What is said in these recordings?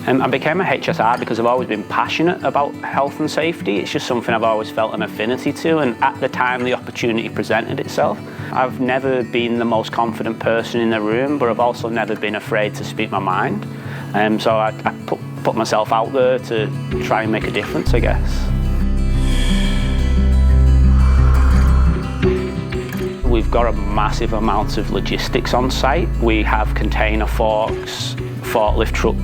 I became a HSR because I've always been passionate about health and safety. It's just something I've always felt an affinity to, and at the time the opportunity presented itself. I've never been the most confident person in the room, but I've also never been afraid to speak my mind. So I put myself out there to try and make a difference, I guess. We've got a massive amount of logistics on site. We have container forks, forklift truck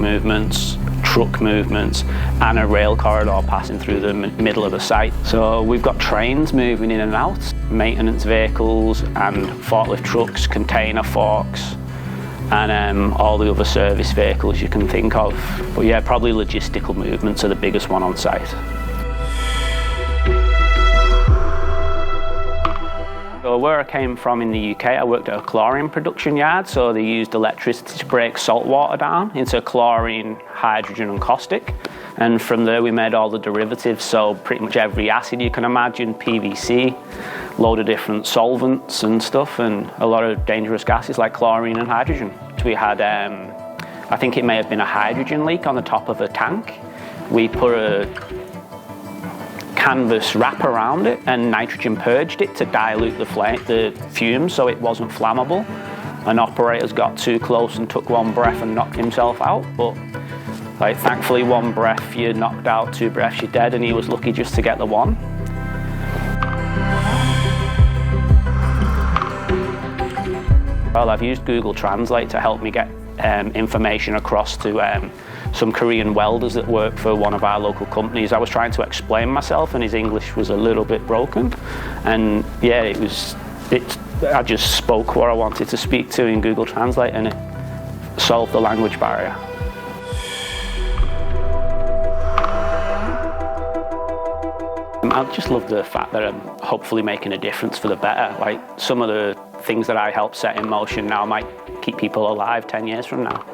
movements, and a rail corridor passing through the middle of the site. So we've got trains moving in and out, maintenance vehicles and forklift trucks, container forks, and all the other service vehicles you can think of. But yeah, probably logistical movements are the biggest one on site. So where I came from in the UK, I worked at a chlorine production yard, so they used electricity to break salt water down into chlorine, hydrogen and caustic. And from there we made all the derivatives, so pretty much every acid you can imagine, PVC, load of different solvents and stuff, and a lot of dangerous gases like chlorine and hydrogen. We had, I think it may have been a hydrogen leak on the top of a tank. We put a canvas wrap around it and nitrogen purged it to dilute the fumes so it wasn't flammable. An operator's got too close and took one breath and knocked himself out, but thankfully one breath you're knocked out, 2 breaths you're dead, and he was lucky just to get the one. Well, I've used Google Translate to help me get information across to some Korean welders that work for one of our local companies. I was trying to explain myself and his English was a little bit broken, and yeah, I just spoke what I wanted to speak to in Google Translate and it solved the language barrier. I just love the fact that I'm hopefully making a difference for the better. Some of the things that I help set in motion now might keep people alive 10 years from now.